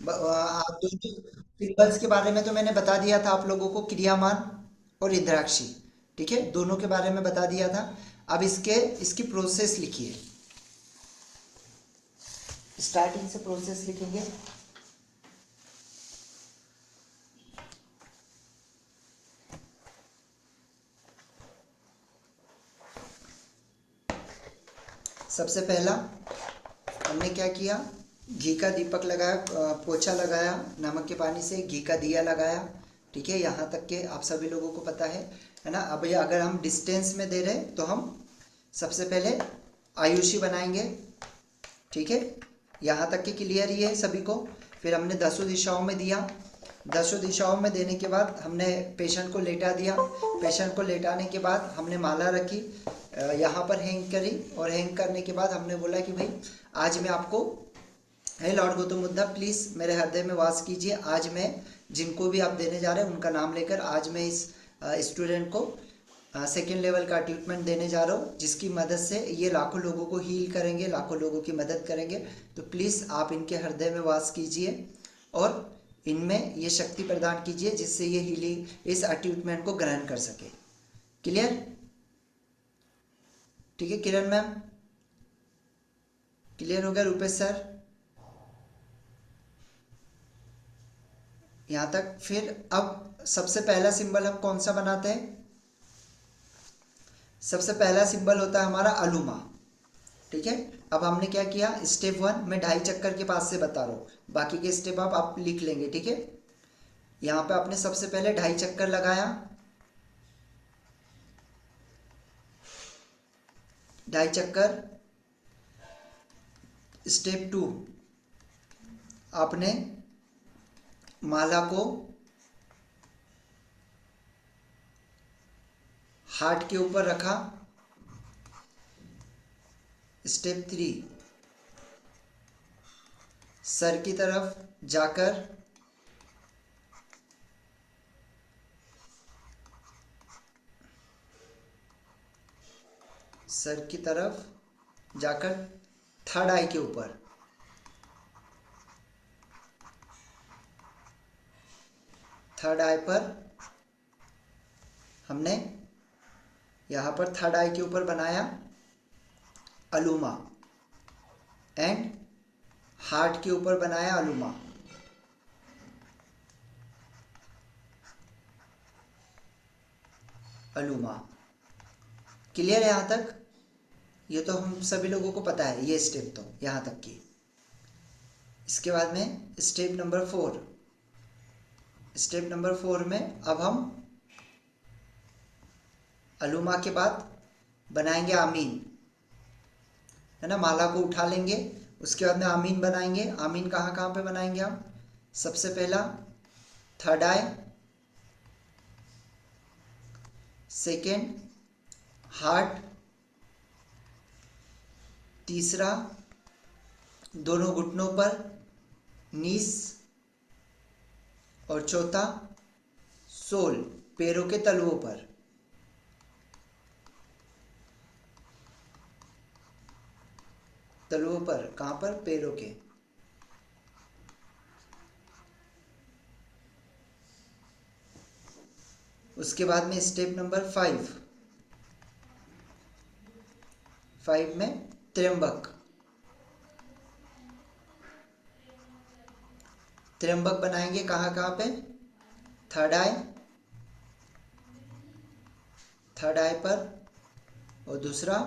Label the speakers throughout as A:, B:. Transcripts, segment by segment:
A: दोनों सिंबल्स के बारे में तो मैंने बता दिया था आप लोगों को, क्रियामान और इंद्राक्षी। ठीक है, दोनों के बारे में बता दिया था। अब इसके इसकी प्रोसेस लिखिए, स्टार्टिंग से प्रोसेस लिखेंगे। सबसे पहला हमने क्या किया, घी का दीपक लगाया, पोछा लगाया, नमक के पानी से घी का दिया लगाया। ठीक है, यहाँ तक के आप सभी लोगों को पता है ना। अब ये अगर हम डिस्टेंस में दे रहे हैं तो हम सबसे पहले आयुषी बनाएंगे। ठीक है, यहाँ तक के क्लियर ही है सभी को। फिर हमने दसों दिशाओं में दिया। दसों दिशाओं में देने के बाद हमने पेशेंट को लेटा दिया। पेशेंट को लेटाने के बाद हमने माला रखी, यहाँ पर हैंग करी, और हैंग करने के बाद हमने बोला कि भाई आज मैं आपको, हे लॉर्ड गौतम बुद्धा प्लीज़ मेरे हृदय में वास कीजिए। आज मैं जिनको भी आप देने जा रहे हैं उनका नाम लेकर आज मैं इस स्टूडेंट को सेकेंड लेवल का ट्रीटमेंट देने जा रहा हूँ, जिसकी मदद से ये लाखों लोगों को हील करेंगे, लाखों लोगों की मदद करेंगे। तो प्लीज़ आप इनके हृदय में वास कीजिए और इनमें ये शक्ति प्रदान कीजिए जिससे ये हीलिंग इस ट्रीटमेंट को ग्रहण कर सके। क्लियर? ठीक है किरण मैम, क्लियर हो गया रूपेश सर यहाँ तक? फिर अब सबसे पहला सिंबल हम कौन सा बनाते हैं? सबसे पहला सिंबल होता है हमारा अलुमा। ठीक है, अब हमने क्या किया, स्टेप वन मैं ढाई चक्कर के पास से बता रहा हूँ, बाकी के स्टेप आप लिख लेंगे। ठीक है, यहाँ पे आपने सबसे पहले ढाई चक्कर लगाया। ढाई चक्कर। स्टेप टू आपने माला को हार्ट के ऊपर रखा। स्टेप थ्री सर की तरफ जाकर सर की तरफ जाकर थर्ड आई के ऊपर, थर्ड आई पर हमने यहाँ पर थर्ड आई के ऊपर बनाया अलूमा, एंड हार्ट के ऊपर बनाया अलूमा। अलूमा क्लियर है यहाँ तक? ये तो हम सभी लोगों को पता है ये स्टेप तो यहाँ तक की। इसके बाद में step number four. Step number four में अब हम अलूमा के बाद बनाएंगे आमीन, है ना। माला को उठा लेंगे, उसके बाद में आमीन बनाएंगे। आमीन कहाँ कहाँ पे बनाएंगे हम? सबसे पहला थर्ड आई, सेकेंड हार्ट, तीसरा दोनों घुटनों पर नीस, और चौथा सोल पैरों के तलवों पर। तलवों पर कहाँ पर? पैरों के। उसके बाद में स्टेप नंबर फाइव। फाइव में त्र्यंबक। त्र्यंबक बनाएंगे कहाँ कहाँ पे? थर्ड आई, थर्ड आई पर, और दूसरा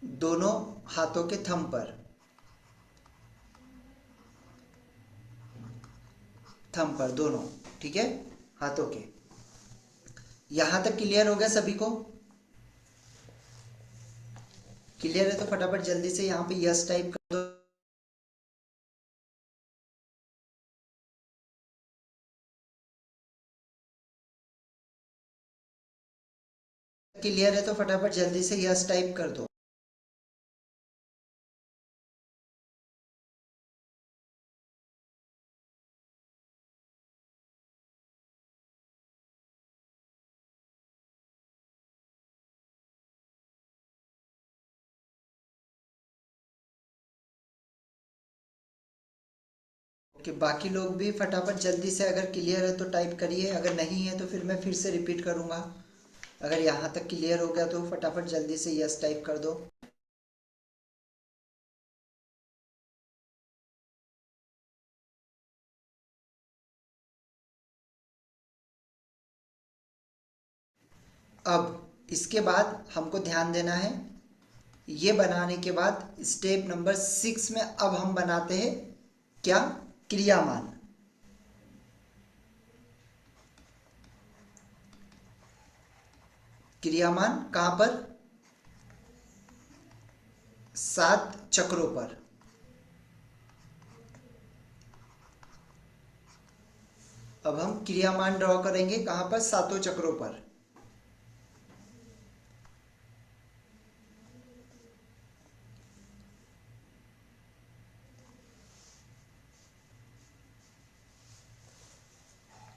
A: दोनों हाथों के थंब पर। थंब पर दोनों, ठीक है, हाथों के। यहां तक क्लियर हो गया सभी को? क्लियर है तो फटाफट जल्दी से यहाँ पे यस टाइप कर दो। क्लियर है तो फटाफट जल्दी से यस टाइप कर दो। ओके, बाकी लोग भी फटाफट जल्दी से अगर क्लियर है तो टाइप करिए, अगर नहीं है तो फिर मैं फिर से रिपीट करूँगा। अगर यहाँ तक क्लियर हो गया तो फटाफट जल्दी से यस टाइप कर दो। अब इसके बाद हमको ध्यान देना है, ये बनाने के बाद स्टेप नंबर 6 में अब हम बनाते हैं क्या, क्रियामान। क्रियामान कहाँ पर, 7 चक्रों पर। अब हम क्रियामान ड्रॉ करेंगे कहाँ पर, 7 चक्रों पर।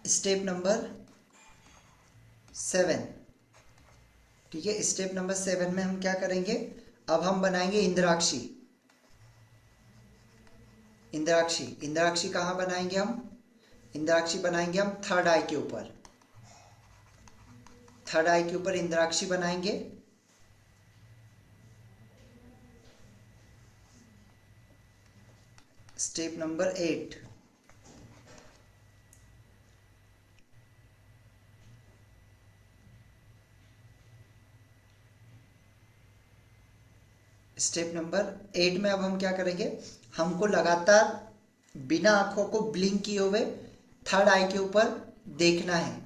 A: स्टेप नंबर 7, ठीक है। स्टेप नंबर 7 में हम क्या करेंगे, अब हम बनाएंगे इंद्राक्षी। इंद्राक्षी, इंद्राक्षी कहाँ बनाएंगे हम, इंद्राक्षी बनाएंगे हम थर्ड आई के ऊपर। थर्ड आई के ऊपर इंद्राक्षी बनाएंगे। स्टेप नंबर 8, स्टेप नंबर 8 में अब हम क्या करेंगे, हमको लगातार बिना आंखों को ब्लिंक किए हुए थर्ड आई के ऊपर देखना है।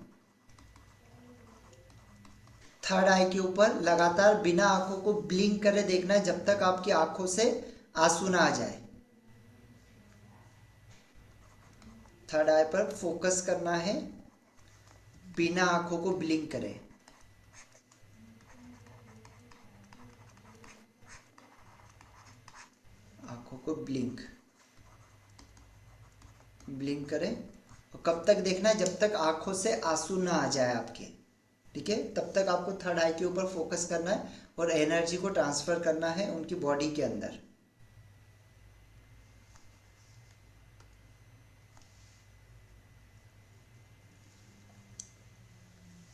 A: थर्ड आई के ऊपर लगातार बिना आंखों को ब्लिंक करे देखना है जब तक आपकी आंखों से आंसू ना आ जाए। थर्ड आई पर फोकस करना है, बिना आंखों को ब्लिंक करें। आंखों को ब्लिंक ब्लिंक करें। और कब तक देखना है, जब तक आंखों से आंसू ना आ जाए आपके, ठीक है। तब तक आपको थर्ड आई के ऊपर फोकस करना है और एनर्जी को ट्रांसफर करना है उनकी बॉडी के अंदर।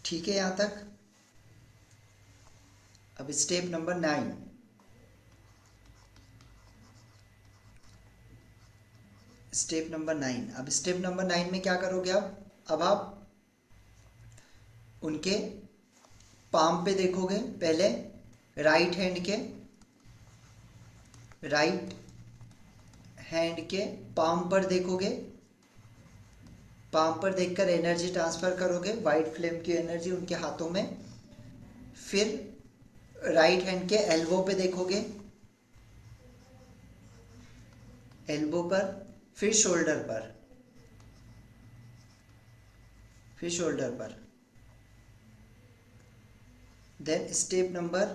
A: ठीक है यहाँ तक। अब स्टेप नंबर 9, स्टेप नंबर 9। अब स्टेप नंबर 9 में क्या करोगे आप, अब आप उनके पाम पे देखोगे। पहले राइट हैंड के, राइट हैंड के पाम पर देखोगे। पाम पर देखकर एनर्जी ट्रांसफर करोगे, वाइट फ्लेम की एनर्जी उनके हाथों में। फिर राइट हैंड के एल्बो पे देखोगे, एल्बो पर, फिर शोल्डर पर, फिर शोल्डर पर। देन स्टेप नंबर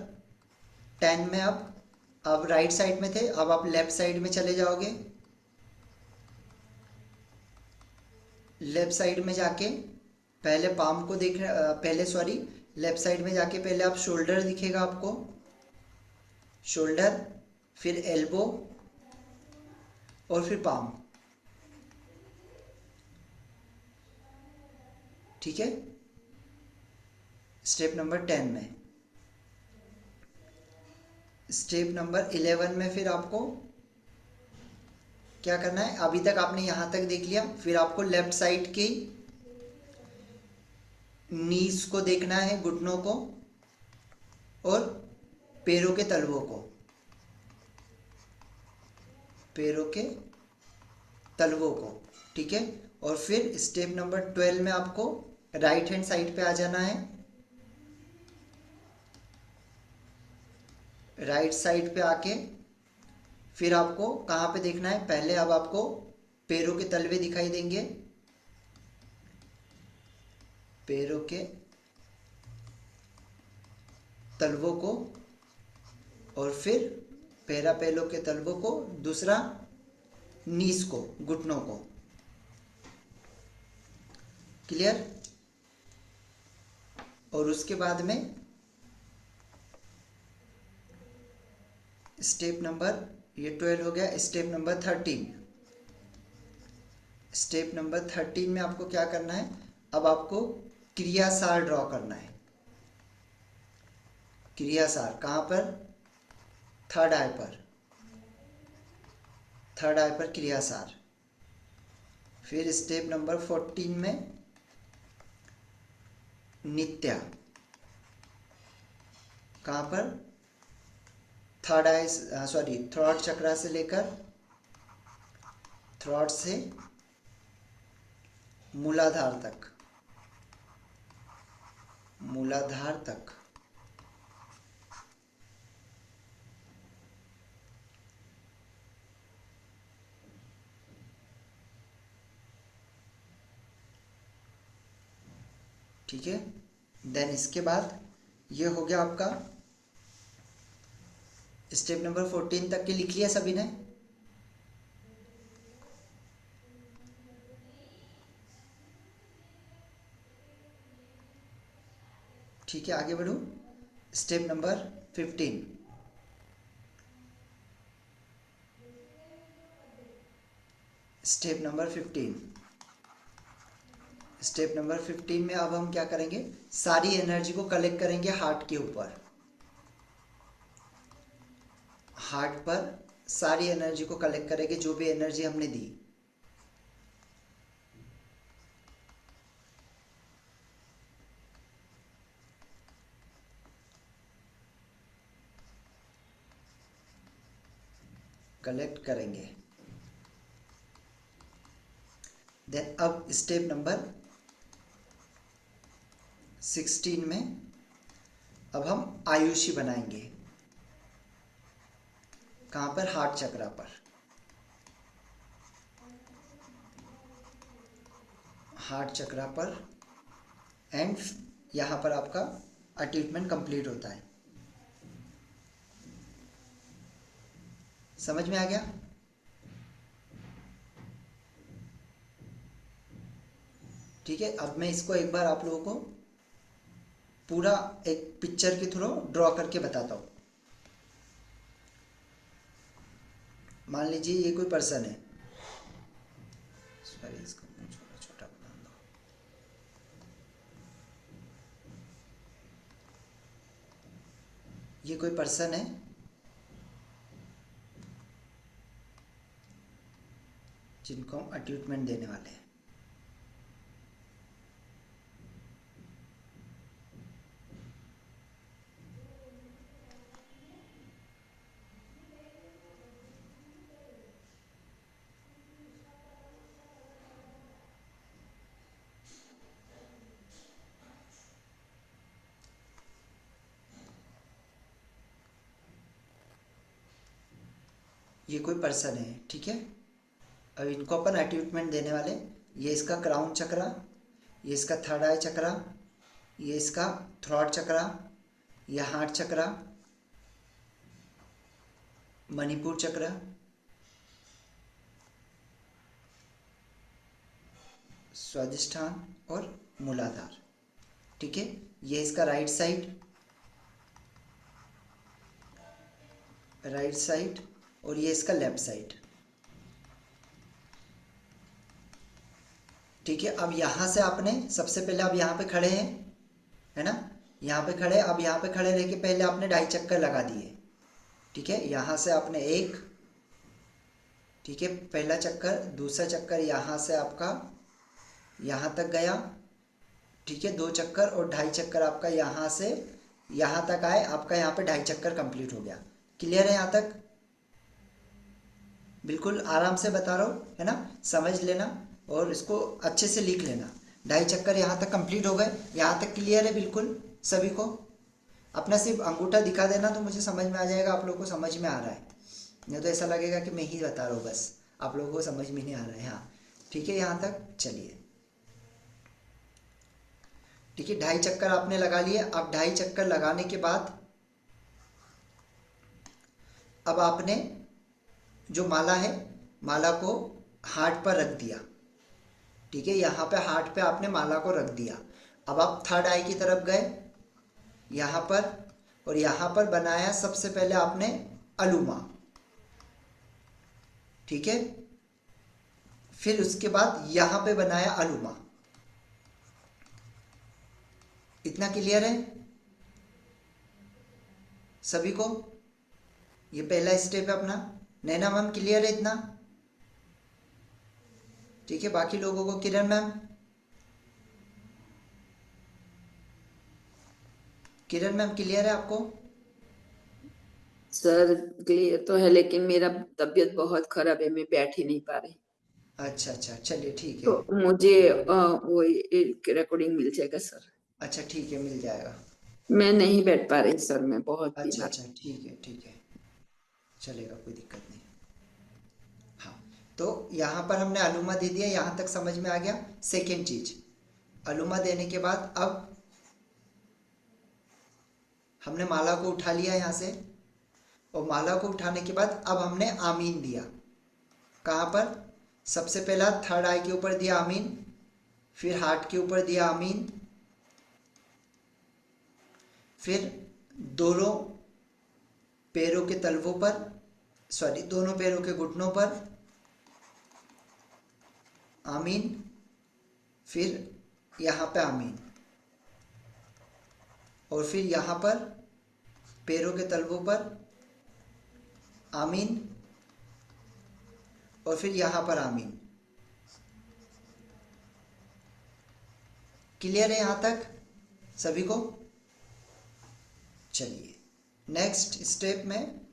A: 10 में अब राइट साइड में थे, अब आप लेफ्ट साइड में चले जाओगे। लेफ्ट साइड में जाके पहले पाम को देख, पहले सॉरी, लेफ्ट साइड में जाके पहले आप शोल्डर दिखेगा आपको, शोल्डर, फिर एल्बो और फिर पाम, ठीक है। स्टेप नंबर 10 में। स्टेप नंबर 11 में फिर आपको क्या करना है, अभी तक आपने यहाँ तक देख लिया, फिर आपको लेफ्ट साइड की नीज को देखना है, घुटनों को और पैरों के तलवों को, पैरों के तलवों को, ठीक है। और फिर स्टेप नंबर 12 में आपको राइट हैंड साइड पे आ जाना है। राइट साइड पे आके फिर आपको कहाँ पे देखना है, पहले अब आपको पैरों के तलवे दिखाई देंगे, पैरों के तलवों को, और फिर पैरा पैरों के तलवों को, दूसरा नीज को, घुटनों को। क्लियर। और उसके बाद में स्टेप नंबर, ये 12 हो गया। स्टेप नंबर 13, स्टेप नंबर 13 में आपको क्या करना है, अब आपको क्रियासार ड्रॉ करना है। क्रियासार कहाँ पर, थर्ड आई पर, थर्ड आई पर क्रियासार। फिर स्टेप नंबर 14 में नित्या, कहाँ पर, थर्ड आई सॉरी थ्रॉट चक्रा से लेकर, थ्रॉट से मूलाधार तक, मूलाधार तक। ठीक है, देन इसके बाद ये हो गया आपका स्टेप नंबर 14 तक के लिख लिया सभी ने। ठीक है, आगे बढ़ो। Step number 15, step number 15, step number 15 में अब हम क्या करेंगे, सारी एनर्जी को कलेक्ट करेंगे हार्ट के ऊपर, हार्ट पर सारी एनर्जी को कलेक्ट करेंगे, जो भी एनर्जी हमने दी। कलेक्ट करेंगे। देन अब स्टेप नंबर 16 में अब हम आयुषी बनाएंगे, कहाँ पर, हार्ट चक्रा पर, हार्ट चक्रा पर। एंड यहाँ पर आपका अटैचमेंट कंप्लीट होता है। समझ में आ गया? ठीक है, अब मैं इसको एक बार आप लोगों को पूरा एक पिक्चर के थ्रू ड्रॉ करके बताता हूँ। मान लीजिए ये कोई पर्सन है, सॉरी इसको छोटा छोटा बना दो। ये कोई पर्सन है, जिनको हम अटैचमेंट देने वाले हैं। ये कोई पर्सन है, ठीक है। अब इनको अपन अटैचमेंट देने वाले। ये इसका क्राउन चक्रा, ये इसका थर्ड आई चक्रा, ये इसका थ्रॉट चक्रा, ये हार्ट चक्रा, मणिपुर चक्र, स्वादिष्ठान और मूलाधार। ठीक है, ये इसका राइट साइड, राइट साइड, और ये इसका लेफ्ट साइड। ठीक है, अब यहाँ से आपने सबसे पहले, अब यहाँ पे खड़े हैं, है ना, यहाँ पे खड़े, अब यहाँ पे खड़े रह के पहले आपने 2.5 चक्कर लगा दिए। ठीक है, यहाँ से आपने एक, ठीक है, पहला चक्कर, दूसरा चक्कर यहाँ से आपका यहाँ तक गया। ठीक है, 2 चक्कर और 2.5 चक्कर आपका यहाँ से यहाँ तक आए, आपका यहाँ पे 2.5 चक्कर कंप्लीट हो गया। क्लियर है यहाँ तक? बिल्कुल आराम से बता रहा हूँ, है ना, समझ लेना और इसको अच्छे से लिख लेना। 2.5 चक्कर यहाँ तक कंप्लीट हो गए, यहाँ तक क्लियर है बिल्कुल सभी को? अपना सिर्फ अंगूठा दिखा देना तो मुझे समझ में आ जाएगा आप लोगों को समझ में आ रहा है, नहीं तो ऐसा लगेगा कि मैं ही बता रहा हूँ बस, आप लोगों को समझ में नहीं आ रहा है। हाँ ठीक है, यहाँ तक चलिए। ठीक है, 2.5 चक्कर आपने लगा लिए। अब 2.5 चक्कर लगाने के बाद अब आपने जो माला है, माला को हार्ट पर रख दिया। ठीक है, यहाँ पे हार्ट पे आपने माला को रख दिया। अब आप थर्ड आई की तरफ गए, यहाँ पर, और यहाँ पर बनाया सबसे पहले आपने अलुमा। ठीक है, फिर उसके बाद यहां पे बनाया अलुमा। इतना क्लियर है सभी को? ये पहला स्टेप है अपना। नैना मैम क्लियर है इतना? ठीक है, बाकी लोगों को, किरण मैम, किरण मैम क्लियर है आपको?
B: सर क्लियर तो है, लेकिन मेरा तबीयत बहुत खराब है, मैं बैठ ही नहीं पा रही।
A: अच्छा अच्छा, चलिए ठीक है।
B: तो मुझे वो रिकॉर्डिंग मिल जाएगा सर?
A: अच्छा ठीक है, मिल जाएगा।
B: मैं नहीं बैठ पा रही सर, मैं बहुत
A: अच्छा
B: बीमार।
A: अच्छा, ठीक है ठीक है, चलेगा, कोई दिक्कत नहीं। हाँ, तो यहाँ पर हमने अलुमा दे दिया, यहाँ तक समझ में आ गया। सेकेंड चीज, अलुमा देने के बाद अब हमने माला को उठा लिया यहाँ से, और माला को उठाने के बाद अब हमने आमीन दिया। कहाँ पर? सबसे पहला थर्ड आई के ऊपर दिया आमीन, फिर हार्ट के ऊपर दिया आमीन, फिर दोनों पैरों के तलवों पर, सॉरी, दोनों पैरों के घुटनों पर आमीन, फिर यहाँ पे आमीन, और फिर यहाँ पर पैरों के तलवों पर आमीन, और फिर यहाँ पर आमीन। क्लियर है यहाँ तक सभी को? चलिए नेक्स्ट स्टेप में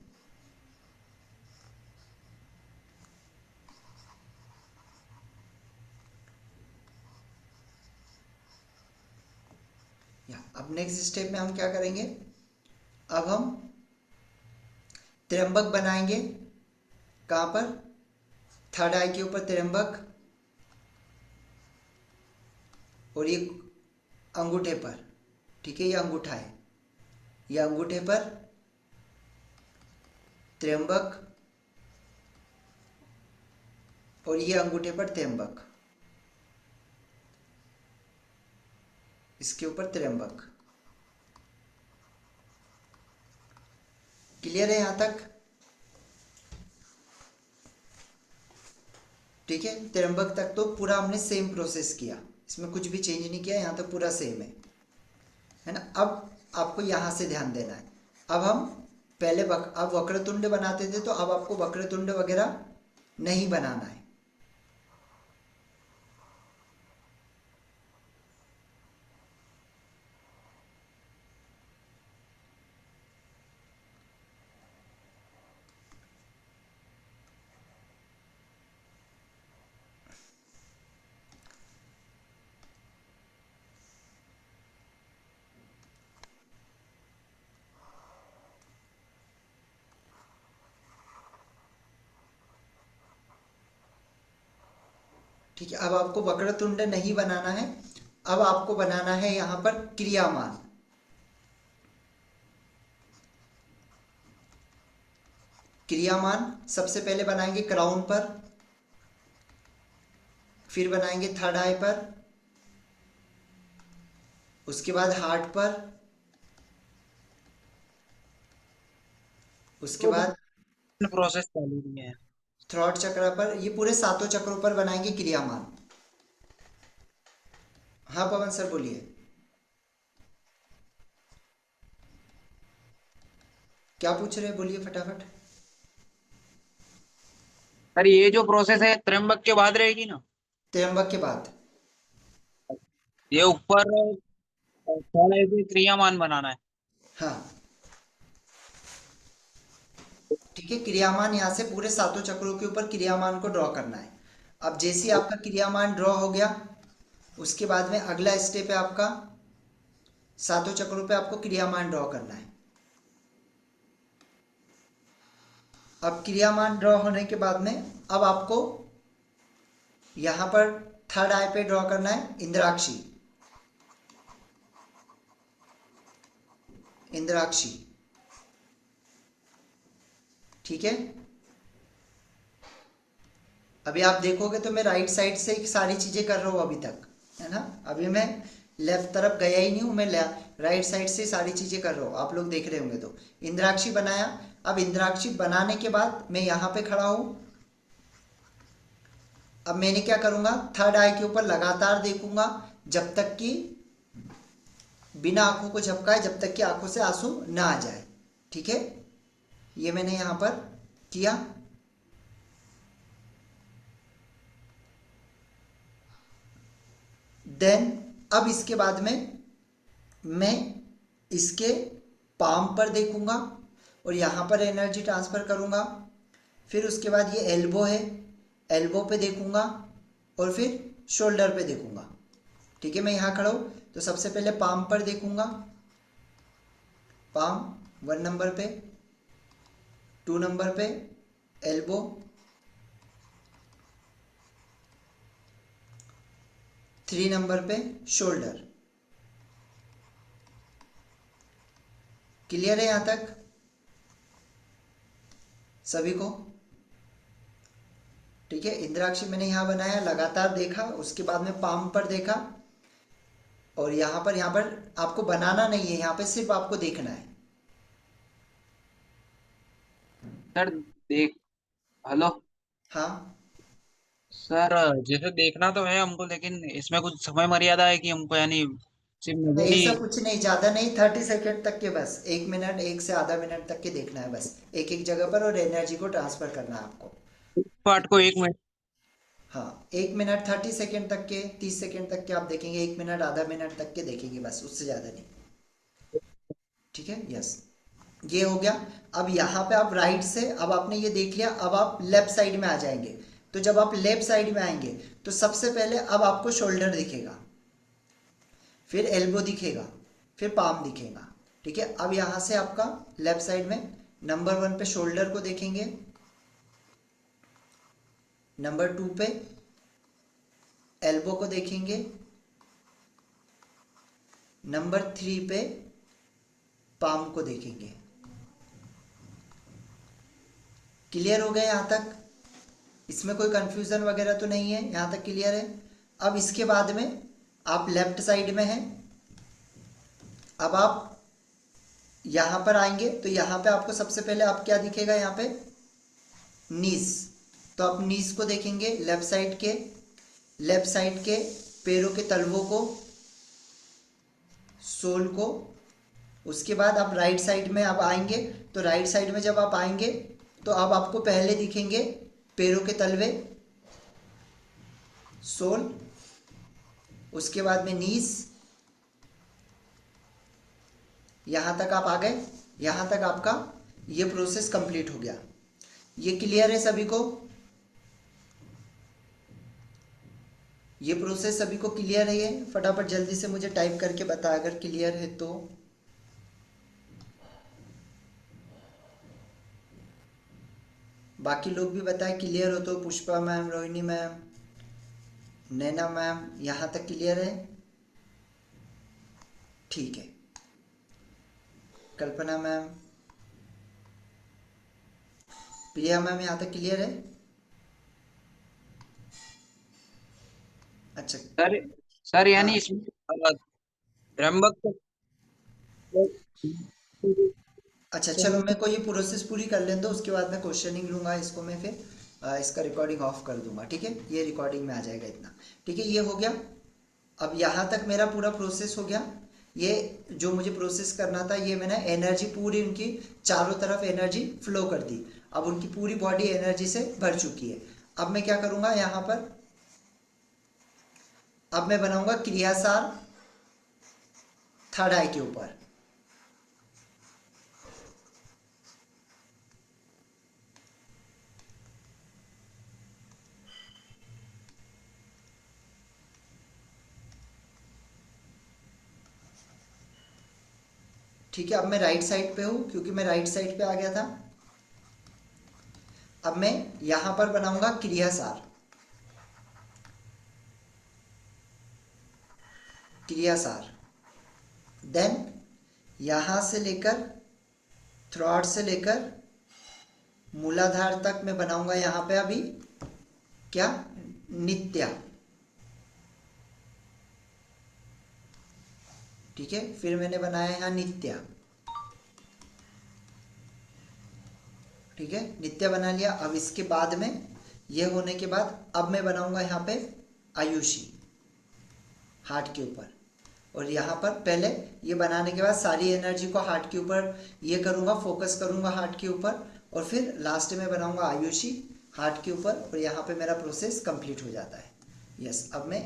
A: अब नेक्स्ट स्टेप में हम क्या करेंगे? अब हम त्र्यंबक बनाएंगे। कहाँ पर? थर्ड आई के ऊपर त्र्यंबक, और ये अंगूठे पर, ठीक है, ये अंगूठा है, ये अंगूठे पर त्र्यंबक, और ये अंगूठे पर त्र्यंबक, इसके ऊपर त्र्यंबक। क्लियर है यहाँ तक? ठीक है, त्र्यंबक तक तो पूरा हमने सेम प्रोसेस किया, इसमें कुछ भी चेंज नहीं किया, यहाँ तक पूरा सेम है ना? अब आपको यहाँ से ध्यान देना है। अब हम पहले अब वक्रतुंड बनाते थे, तो अब आपको वक्रतुंड वगैरह नहीं बनाना है। ठीक है, अब आपको वक्रतुंड नहीं बनाना है, अब आपको बनाना है यहाँ पर क्रियामान। क्रियामान सबसे पहले बनाएंगे क्राउन पर, फिर बनाएंगे थर्ड आई पर, उसके बाद हार्ट पर, उसके बाद
C: प्रोसेस चालू नहीं है।
A: थ्रॉट चक्र पर। ये पूरे सातों चक्रों पर बनाएंगे क्रियामान। हाँ पवन सर बोलिए। क्या पूछ रहे हैं, बोलिए फटाफट।
C: सर ये जो प्रोसेस है त्र्यंबक के बाद रहेगी ना?
A: त्र्यंबक के बाद।
C: ये ऊपर थोड़ा से क्रियामान बनाना है।
A: हाँ ठीक है, क्रियामान यहाँ से पूरे सातों चक्रों के ऊपर क्रियामान को ड्रॉ करना है। अब जैसे ही आपका क्रियामान ड्रॉ हो गया, उसके बाद में अगला स्टेप है आपका, सातों चक्रों पे आपको क्रियामान ड्रॉ करना है। अब क्रियामान ड्रॉ होने के बाद में अब आपको यहाँ पर थर्ड आई पे ड्रॉ करना है इंद्राक्षी। इंद्राक्षी, ठीक है। अभी आप देखोगे तो मैं राइट साइड से सारी चीजें कर रहा हूँ अभी तक, है ना? अभी मैं लेफ्ट तरफ गया ही नहीं हूँ, मैं राइट साइड से सारी चीजें कर रहा हूँ, आप लोग देख रहे होंगे। तो इंद्राक्षी बनाया। अब इंद्राक्षी बनाने के बाद मैं यहाँ पे खड़ा हूँ, अब मैंने क्या करूंगा, थर्ड आई के ऊपर लगातार देखूंगा जब तक कि बिना आंखों को झपकाए, जब तक कि आंखों से आंसू ना आ जाए। ठीक है, ये मैंने यहां पर किया। देन अब इसके बाद में मैं इसके पाम पर देखूंगा और यहां पर एनर्जी ट्रांसफर करूंगा। फिर उसके बाद ये एल्बो है, एल्बो पे देखूंगा और फिर शोल्डर पे देखूंगा। ठीक है, मैं यहां खड़ा हूं तो सबसे पहले पाम पर देखूंगा, पाम 1 नंबर पे, 2 नंबर पे एल्बो, 3 नंबर पे शोल्डर। क्लियर है यहां तक सभी को? ठीक है, इंद्राक्षी मैंने यहां बनाया, लगातार देखा, उसके बाद में पाम पर देखा और यहां पर आपको बनाना नहीं है, यहां पे सिर्फ आपको देखना है।
C: सर देख, हेलो
A: हाँ,
C: सर, जैसे देखना तो है हमको, लेकिन इसमें कुछ समय मर्यादा है कि हमको, यानी सिर्फ
A: नहीं
C: नजर ही।
A: ऐसा कुछ नहीं, ज्यादा नहीं, 30 सेकेंड तक के, बस 1 मिनट, 1 से आधा मिनट तक के देखना है बस, एक एक जगह पर, और एनर्जी को ट्रांसफर करना है आपको।
C: पार्ट को 1 मिनट।
A: हाँ, 1 मिनट 30 सेकेंड तक के, 30 सेकेंड तक के आप देखेंगे, 1 मिनट आधा मिनट तक के देखेंगे बस, उससे ज़्यादा नहीं। ठीक है, यस, ये हो गया। अब यहाँ पे आप राइट से, अब आपने ये देख लिया, अब आप लेफ्ट साइड में आ जाएंगे। तो जब आप लेफ्ट साइड में आएंगे तो सबसे पहले अब आपको शोल्डर दिखेगा, फिर एल्बो दिखेगा, फिर पाम दिखेगा। ठीक है, अब यहाँ से आपका लेफ्ट साइड में नंबर 1 पे शोल्डर को देखेंगे, नंबर 2 पे एल्बो को देखेंगे, नंबर 3 पे पाम को देखेंगे। क्लियर हो गया यहाँ तक? इसमें कोई कंफ्यूजन वगैरह तो नहीं है, यहाँ तक क्लियर है? अब इसके बाद में आप लेफ्ट साइड में हैं, अब आप यहाँ पर आएंगे तो यहाँ पे आपको सबसे पहले आप क्या दिखेगा, यहाँ पे नीज। तो आप नीज को देखेंगे, लेफ्ट साइड के पैरों के तलवों को, सोल को। उसके बाद आप राइट साइड में आप आएंगे तो राइट साइड में जब आप आएंगे तो अब आपको पहले दिखेंगे पैरों के तलवे, सोल, उसके बाद में नीज। यहां तक आप आ गए, यहां तक आपका ये प्रोसेस कंप्लीट हो गया। ये क्लियर है सभी को? ये प्रोसेस सभी को क्लियर है? ये फटाफट जल्दी से मुझे टाइप करके बता अगर क्लियर है तो। बाकी लोग भी बताएं क्लियर हो तो। पुष्पा मैम, रोहिणी मैम, नैना मैम, यहाँ तक क्लियर है? ठीक है। कल्पना मैम, प्रिया मैम, यहाँ तक क्लियर है? अच्छा।
C: सर सर, यानी
A: हाँ,
C: इसमें त्र्यंबक
A: अच्छा चलो, मेरे को ये प्रोसेस पूरी कर लेने दो, उसके बाद मैं क्वेश्चनिंग लूँगा इसको, मैं फिर इसका रिकॉर्डिंग ऑफ कर दूंगा। ठीक है, ये रिकॉर्डिंग में आ जाएगा इतना। ठीक है, ये हो गया। अब यहाँ तक मेरा पूरा प्रोसेस हो गया। ये जो मुझे प्रोसेस करना था, ये मैंने एनर्जी पूरी उनकी चारों तरफ एनर्जी फ्लो कर दी। अब उनकी पूरी बॉडी एनर्जी से भर चुकी है। अब मैं क्या करूँगा यहाँ पर, अब मैं बनाऊंगा क्रियासार थर्ड आई के ऊपर। ठीक है, अब मैं राइट साइड पे हूँ क्योंकि मैं राइट साइड पे आ गया था। अब मैं यहां पर बनाऊंगा क्रियासार, क्रियासार। देन यहां से लेकर, थ्रॉट से लेकर मूलाधार तक मैं बनाऊंगा यहां पे अभी क्या, नित्या। ठीक है, फिर मैंने बनाया यहाँ नित्या। ठीक है, नित्या बना लिया। अब इसके बाद में ये होने के बाद अब मैं बनाऊंगा यहाँ पे आयुषी हार्ट के ऊपर, और यहाँ पर पहले ये बनाने के बाद सारी एनर्जी को हार्ट के ऊपर ये करूँगा, फोकस करूँगा हार्ट के ऊपर, और फिर लास्ट में बनाऊँगा आयुषी हार्ट के ऊपर, और यहाँ पे मेरा प्रोसेस कंप्लीट हो जाता है। यस, अब मैं